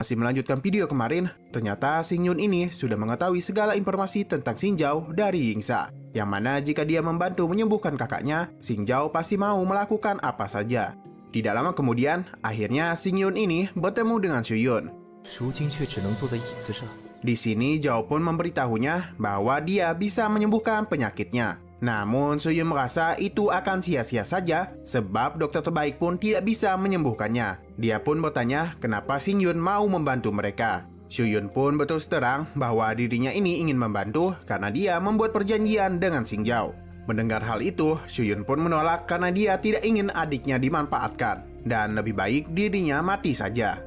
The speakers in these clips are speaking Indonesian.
Masih melanjutkan video kemarin, ternyata Xing Yun ini sudah mengetahui segala informasi tentang Xing Zhao dari Yingxa. Yang mana jika dia membantu menyembuhkan kakaknya, Xing Zhao pasti mau melakukan apa saja. Tidak lama kemudian, akhirnya Xing Yun ini bertemu dengan Xu Yun. Di sini Zhao pun memberitahunya bahwa dia bisa menyembuhkan penyakitnya. Namun Xu Yun merasa itu akan sia-sia saja sebab dokter terbaik pun tidak bisa menyembuhkannya. Dia pun bertanya kenapa Xing Yun mau membantu mereka. Xu Yun pun berterus terang bahwa dirinya ini ingin membantu karena dia membuat perjanjian dengan Xing Zhao. Mendengar hal itu, Xu Yun pun menolak karena dia tidak ingin adiknya dimanfaatkan dan lebih baik dirinya mati saja.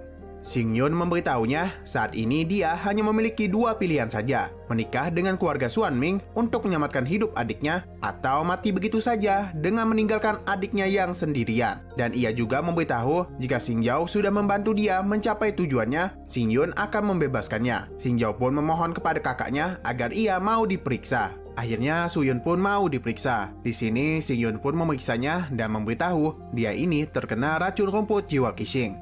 Xing Yun memberitahunya saat ini dia hanya memiliki dua pilihan saja, menikah dengan keluarga Xuan Ming untuk menyelamatkan hidup adiknya atau mati begitu saja dengan meninggalkan adiknya yang sendirian. Dan ia juga memberitahu jika Xing Zhao sudah membantu dia mencapai tujuannya, Xing Yun akan membebaskannya. Xing Zhao pun memohon kepada kakaknya agar ia mau diperiksa. Akhirnya Xu Yun pun mau diperiksa. Di sini Xing Yun pun memeriksanya dan memberitahu dia ini terkena racun rumput jiwa Qixing.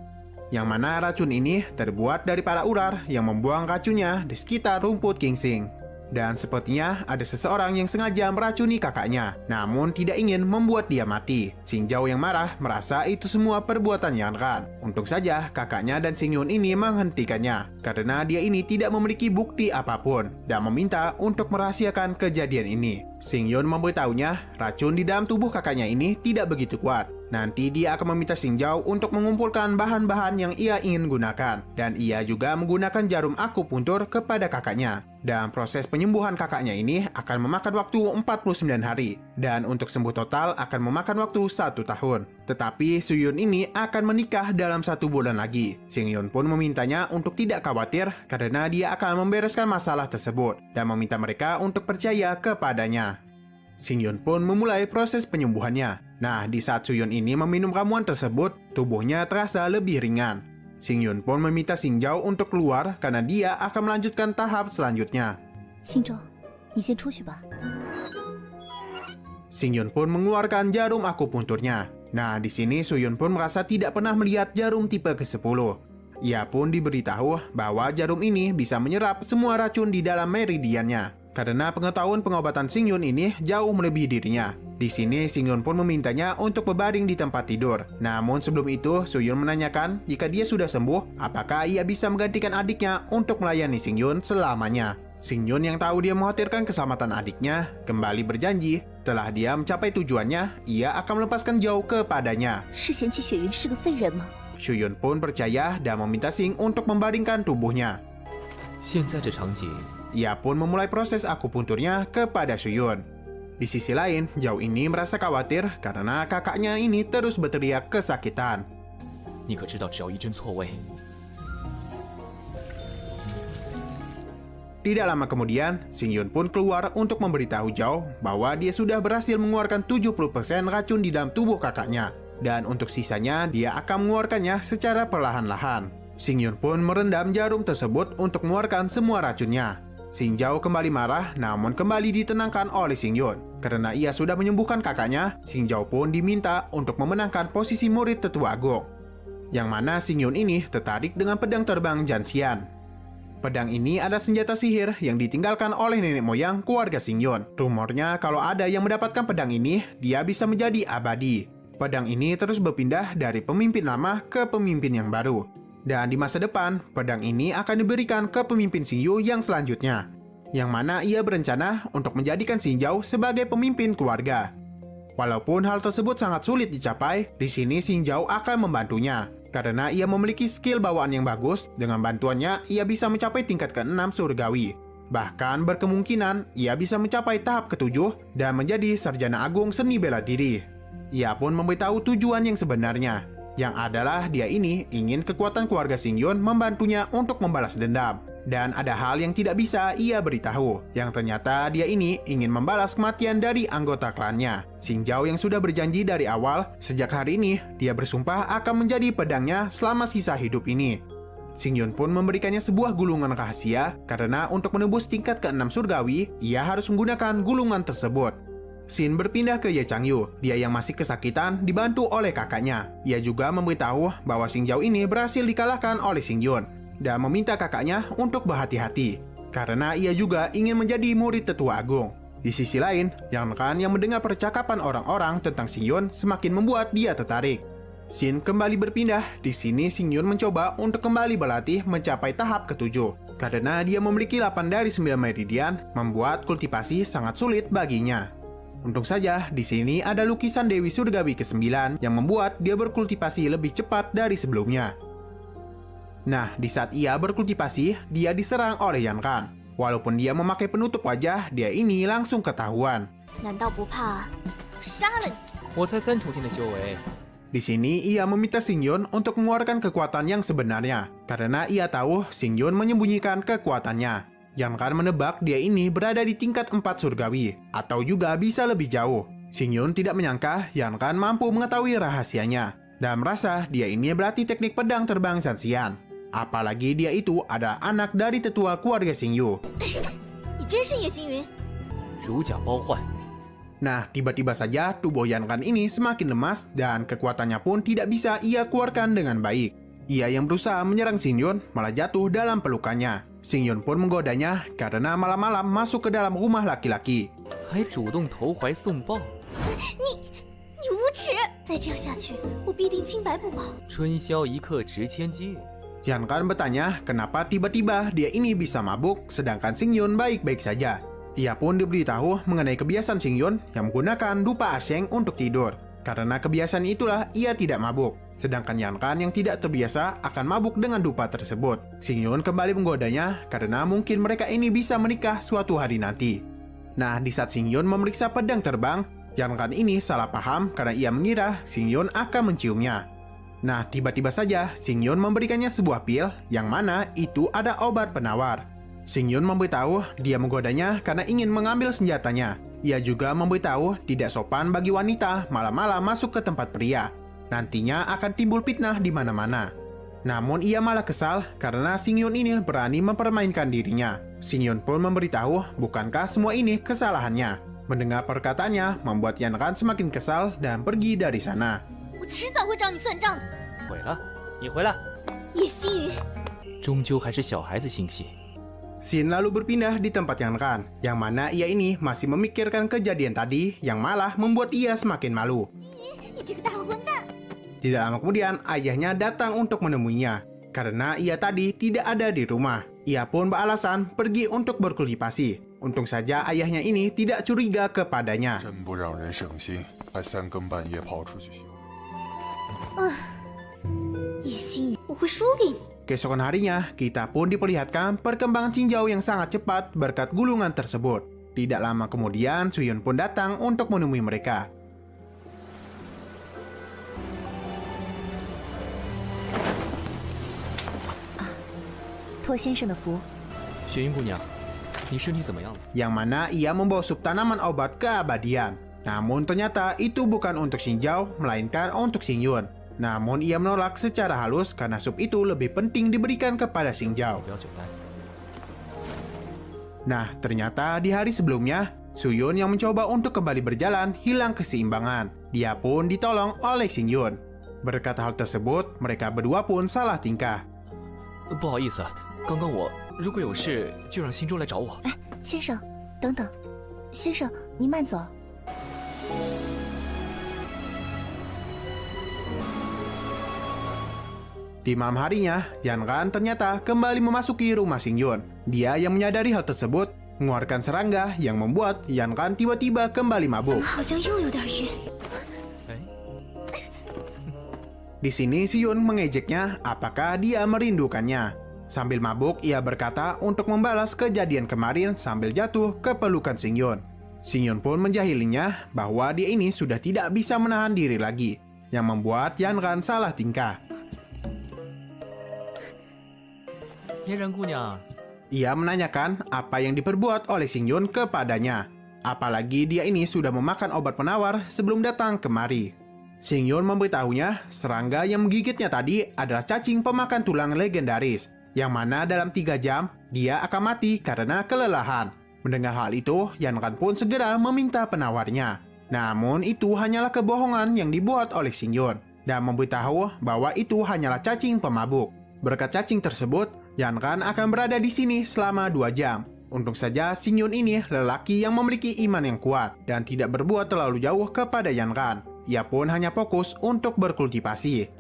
Yang mana racun ini terbuat dari para ular yang membuang racunnya di sekitar rumput Qixing. Dan sepertinya ada seseorang yang sengaja meracuni kakaknya, namun tidak ingin membuat dia mati. Xing Zhao yang marah merasa itu semua perbuatan Yan Ran. Untung saja kakaknya dan Xing Yun ini menghentikannya, karena dia ini tidak memiliki bukti apapun dan meminta untuk merahasiakan kejadian ini. Xing Yun memberitahunya racun di dalam tubuh kakaknya ini tidak begitu kuat. Nanti dia akan meminta Xing Zhao untuk mengumpulkan bahan-bahan yang ia ingin gunakan. Dan ia juga menggunakan jarum akupuntur kepada kakaknya. Dan proses penyembuhan kakaknya ini akan memakan waktu 49 hari. Dan untuk sembuh total akan memakan waktu 1 tahun. Tetapi Xu Yun ini akan menikah dalam 1 bulan lagi. Xing Yun pun memintanya untuk tidak khawatir karena dia akan membereskan masalah tersebut. Dan meminta mereka untuk percaya kepadanya. Xing Yun pun memulai proses penyembuhannya. Nah, di saat Xu Yun ini meminum ramuan tersebut, tubuhnya terasa lebih ringan. Xing Yun pun meminta Xing Zhao untuk keluar karena dia akan melanjutkan tahap selanjutnya. Xing Zhao, ni先出去吧. Xing Yun pun mengeluarkan jarum akupunturnya. Nah, di sini Xu Yun pun merasa tidak pernah melihat jarum tipe ke-10. Ia pun diberitahu bahwa jarum ini bisa menyerap semua racun di dalam meridiannya. Karena pengetahuan pengobatan Xing Yun ini jauh melebihi dirinya. Di sini Xing Yun pun memintanya untuk berbaring di tempat tidur. Namun sebelum itu Xu Yun menanyakan jika dia sudah sembuh, apakah ia bisa menggantikan adiknya untuk melayani Xing Yun selamanya. Xing Yun yang tahu dia mengkhawatirkan keselamatan adiknya, kembali berjanji setelah dia mencapai tujuannya, ia akan melepaskan Zhao kepadanya. Xu Yun pun percaya dan meminta Xing untuk membaringkan tubuhnya. Ia pun memulai proses akupunturnya kepada Xu Yun. Di sisi lain, Zhao ini merasa khawatir karena kakaknya ini terus berteriak kesakitan. Tidak lama kemudian, Xing Yun pun keluar untuk memberitahu Zhao bahwa dia sudah berhasil mengeluarkan 70% racun di dalam tubuh kakaknya. Dan untuk sisanya, dia akan mengeluarkannya secara perlahan-lahan. Xing Yun pun merendam jarum tersebut untuk mengeluarkan semua racunnya. Xing Zhao kembali marah, namun kembali ditenangkan oleh Xing Yun. Karena ia sudah menyembuhkan kakaknya, Xing Zhao pun diminta untuk memenangkan posisi murid tetua agung. Yang mana Xing Yun ini tertarik dengan pedang terbang Janxian. Pedang ini adalah senjata sihir yang ditinggalkan oleh nenek moyang keluarga Xing Yun. Rumornya kalau ada yang mendapatkan pedang ini, dia bisa menjadi abadi. Pedang ini terus berpindah dari pemimpin lama ke pemimpin yang baru. Dan di masa depan, pedang ini akan diberikan ke pemimpin Xingyu yang selanjutnya. Yang mana ia berencana untuk menjadikan Xing Zhao sebagai pemimpin keluarga. Walaupun hal tersebut sangat sulit dicapai, di sini Xing Zhao akan membantunya. Karena ia memiliki skill bawaan yang bagus, dengan bantuannya ia bisa mencapai tingkat ke-6 surgawi. Bahkan berkemungkinan ia bisa mencapai tahap ke-7 dan menjadi sarjana agung seni bela diri. Ia pun memberitahu tujuan yang sebenarnya, yang adalah dia ini ingin kekuatan keluarga Xing Yun membantunya untuk membalas dendam. Dan ada hal yang tidak bisa ia beritahu, yang ternyata dia ini ingin membalas kematian dari anggota klannya. Xing Zhao yang sudah berjanji dari awal, sejak hari ini dia bersumpah akan menjadi pedangnya selama sisa hidup ini. Xing Yun pun memberikannya sebuah gulungan rahasia, karena untuk menembus tingkat ke-6 surgawi, ia harus menggunakan gulungan tersebut. Xin berpindah ke Ye Changyu, dia yang masih kesakitan dibantu oleh kakaknya. Ia juga memberitahu bahwa Xing Zhao ini berhasil dikalahkan oleh Xing Yun. dan meminta kakaknya untuk berhati-hati, karena ia juga ingin menjadi murid tetua agung. Di sisi lain, Yan Kan yang mendengar percakapan orang-orang tentang Xing semakin membuat dia tertarik. Scene kembali berpindah. Di sini Xing mencoba untuk kembali berlatih mencapai tahap ke-7. Karena dia memiliki 8 dari 9 meridian, membuat kultivasi sangat sulit baginya. Untung saja, di sini ada lukisan Dewi Surgawi ke-9 yang membuat dia berkultivasi lebih cepat dari sebelumnya. Nah, di saat ia berkultivasi, dia diserang oleh Yan Kan. Walaupun dia memakai penutup wajah, dia ini langsung ketahuan. 难道不怕杀了你？我才3重天的修为， Di sini ia meminta Xing untuk mengeluarkan kekuatan yang sebenarnya, karena ia tahu Xing menyembunyikan kekuatannya. Yan Kan menebak dia ini berada di tingkat 4 surgawi, atau juga bisa lebih jauh. Xing tidak menyangka Yan Kan mampu mengetahui rahasianya, dan merasa dia ini berlatih teknik pedang terbang Zanxian. Apalagi dia itu adalah anak dari tetua keluarga Xing Yu. 你真是叶星云！ 如假包换。 Nah, tiba-tiba saja tubuh Yan Kan ini semakin lemas dan kekuatannya pun tidak bisa ia keluarkan dengan baik. Ia yang berusaha menyerang Xing malah jatuh dalam pelukannya. Xing pun menggodanya karena malam-malam masuk ke dalam rumah laki-laki. 还主动投怀送抱，你无耻！再这样下去，我必定清白不保。春宵一刻值千金。 Yan Kan bertanya kenapa tiba-tiba dia ini bisa mabuk sedangkan Xing baik-baik saja. Ia pun diberitahu mengenai kebiasaan Xing yang menggunakan dupa aseng untuk tidur. Karena kebiasaan itulah ia tidak mabuk. Sedangkan Yan Kan yang tidak terbiasa akan mabuk dengan dupa tersebut. Xing kembali menggodanya karena mungkin mereka ini bisa menikah suatu hari nanti. Nah, di saat Xing memeriksa pedang terbang, Yan Kan ini salah paham karena ia mengira Xing akan menciumnya. Nah, tiba-tiba saja Xing memberikannya sebuah pil yang mana itu ada obat penawar. Xing memberitahu dia menggodanya karena ingin mengambil senjatanya. Ia juga memberitahu tidak sopan bagi wanita malam-malam masuk ke tempat pria. Nantinya akan timbul fitnah di mana-mana. Namun ia malah kesal karena Xing ini berani mempermainkan dirinya. Xing pun memberitahu bukankah semua ini kesalahannya. Mendengar perkataannya membuat Yan Kan semakin kesal dan pergi dari sana. 我迟早会找你算账的，毁了，你回来，叶星云。终究还是小孩子心细。 Scene lalu berpindah di tempat Yan Kan, yang mana ia ini masih memikirkan kejadian tadi yang malah membuat ia semakin malu. 你这个大混蛋！ Tidak lama kemudian, ayahnya datang untuk menemuinya. Karena ia tadi tidak ada di rumah. Ia pun beralasan pergi untuk berkultivasi. Untung saja ayahnya ini tidak curiga kepadanya. 真不让人省心，还3更半夜跑出去修。叶星云，我会输给你。 Keesokan harinya, kita pun diperlihatkan perkembangan Xinjiao yang sangat cepat berkat gulungan tersebut. Tidak lama kemudian, Suyun pun datang untuk menemui mereka. 托先生的福， 雪云姑娘，你身体怎么样了？ Yang mana ia membawa sup tanaman obat keabadian. Namun ternyata itu bukan untuk Xinjiao, melainkan untuk Xingyun. Namun ia menolak secara halus karena sup itu lebih penting diberikan kepada Xinjiao. 不要久待。 Nah, ternyata di hari sebelumnya, Suyun yang mencoba untuk kembali berjalan hilang keseimbangan. Dia pun ditolong oleh Xingyun. Berkat hal tersebut, mereka berdua pun salah tingkah. 不好意思，刚刚我如果有事就让新州来找我。哎，先生，等等，先生，您慢走。 Di malam harinya, Yan Kan ternyata kembali memasuki rumah Xingyun. Dia yang menyadari hal tersebut, mengeluarkan serangga yang membuat Yan Kan tiba-tiba kembali 怎 mabuk. 么好像又有点晕？ 哎， Di sini Siyun mengejeknya apakah dia merindukannya. Sambil mabuk, ia berkata untuk membalas kejadian kemarin sambil jatuh ke pelukan Xingyun. Xingyun pun menjahilinya bahwa dia ini sudah tidak bisa menahan diri lagi, yang membuat Yan Kan salah tingkah. 嫣然姑娘， Ia menanyakan apa yang diperbuat oleh Xingyun kepadanya. Apalagi dia ini sudah memakan obat penawar sebelum datang kemari. Xingyun memberitahunya serangga yang menggigitnya tadi adalah cacing pemakan tulang legendaris, yang mana dalam 3 jam dia akan mati karena kelelahan. Mendengar hal itu, Yan Kan pun segera meminta penawarnya. Namun itu hanyalah kebohongan yang dibuat oleh Xingyun dan memberitahu bahwa itu hanyalah cacing pemabuk. Berkat cacing tersebut, Yan Ran akan berada di sini selama 2 jam. Untung saja Xing Yun ini lelaki yang memiliki iman yang kuat dan tidak berbuat terlalu jauh kepada Yan Ran. Ia pun hanya fokus untuk berkultivasi.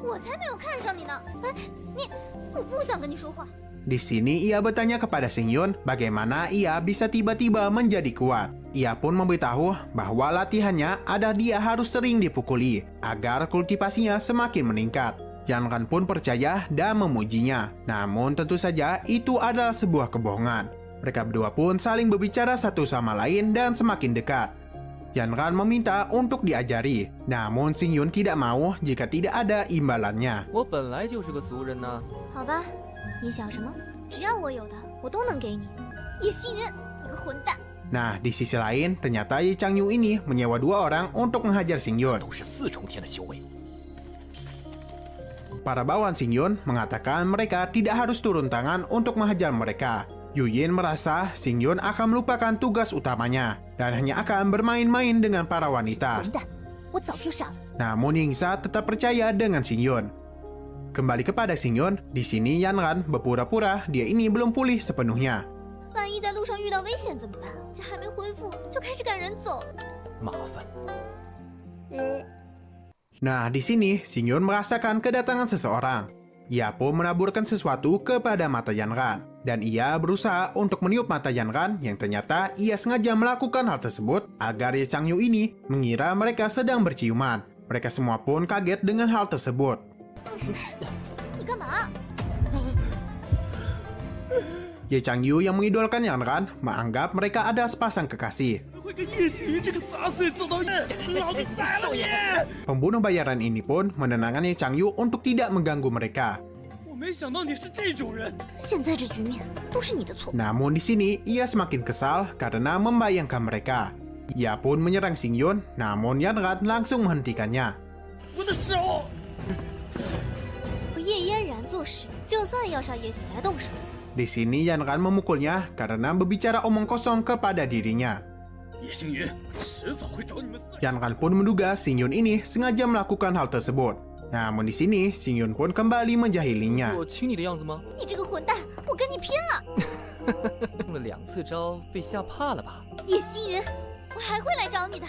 我才没有看上你呢！哎，我不想跟你说话。 Di sini ia bertanya kepada Xing Yun bagaimana ia bisa tiba-tiba menjadi kuat. Ia pun memberitahu bahwa latihannya ada dia harus sering dipukuli agar kultivasinya semakin meningkat. Yan Ran pun percaya dan memujinya. Namun tentu saja itu adalah sebuah kebohongan. Mereka berdua pun saling berbicara satu sama lain dan semakin dekat. Yan Ran meminta untuk diajari, namun Xing Yun tidak mau jika tidak ada imbalannya. 我本来就是个俗人呐。好吧，你想什么？只要我有的，我都能给你。叶星云，你个混蛋！ Nah, di sisi lain, ternyata Ye Changyu ini menyewa 2 orang untuk menghajar Xing Yun. 都是4重天的修为。 Para bawahan Xing Yun mengatakan mereka tidak harus turun tangan untuk menghajar mereka. Yu Yin merasa Xing Yun akan melupakan tugas utamanya dan hanya akan bermain-main dengan para wanita. 混蛋，我早就傻了。 Namun Yingsa tetap percaya dengan Xing Yun. Kembali kepada Xing Yun, di sini Yan Ran berpura-pura dia ini belum pulih sepenuhnya. 万一在路上遇到危险怎么办？这还没恢复就开始赶人走。麻烦。Nah, di sini Xing Yun merasakan kedatangan seseorang. Ia pun menaburkan sesuatu kepada mata Yan Ran. Dan ia berusaha untuk meniup mata Yan Ran yang ternyata ia sengaja melakukan hal tersebut agar Ye Changyu ini mengira mereka sedang berciuman. Mereka semua pun kaget dengan hal tersebut. 你干嘛？ Ye Changyu yang mengidolkan Yan Ran menganggap mereka ada sepasang kekasih. 会跟叶星云这个杂碎走到一起，老子宰了你！ Pembunuh bayaran ini pun menenangkan Ye Changyu untuk tidak mengganggu mereka. 我没想到你是这种人。 现在这局面都是你的错。 Namun di sini ia semakin kesal karena membayangkan mereka. Ia pun menyerang Xing Yun, namun Yan Ran langsung menghentikannya. 我的手！ 和叶嫣然做事，就算要杀叶小来动手。 Di sini Yan Ran memukulnya karena berbicara omong kosong kepada dirinya. 叶星云迟早会找你们算。 Yan Ran pun menduga Xing Yun ini sengaja melakukan hal tersebut. Namun di sini Xing Yun pun kembali menjahilinya. 我亲你的样子吗？你这个混蛋，我跟你拼了！用了2次招，被吓怕了吧？ 叶星云，我还会来找你的。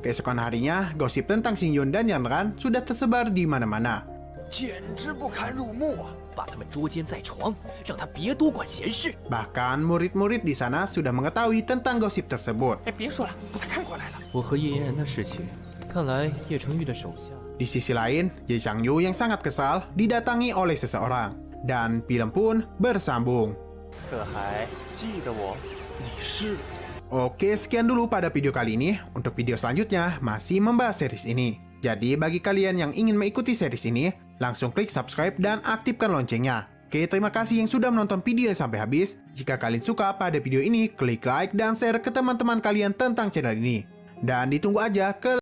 Keesokan harinya, gosip tentang Xing Yun dan Yan Ran sudah tersebar di mana-mana. 简直不堪入目啊！ 把他们捉奸在床，让他别多管闲事。 Bahkan murid-murid di sana sudah mengetahui tentang gosip tersebut. 哎，别说了，我看过来了。 我和叶嫣然的事情，看来叶成玉的手下。 Di sisi lain, Ye Changyu yang sangat kesal didatangi oleh seseorang. Dan film pun bersambung. 可还记得我？ 你是 Oke, sekian dulu pada video kali ini. Untuk video selanjutnya, masih membahas series ini. Jadi bagi kalian yang ingin mengikuti series ini, langsung klik subscribe dan aktifkan loncengnya. Oke, terima kasih yang sudah menonton video sampai habis. Jika kalian suka pada video ini, klik like dan share ke teman-teman kalian tentang channel ini. Dan ditunggu aja ke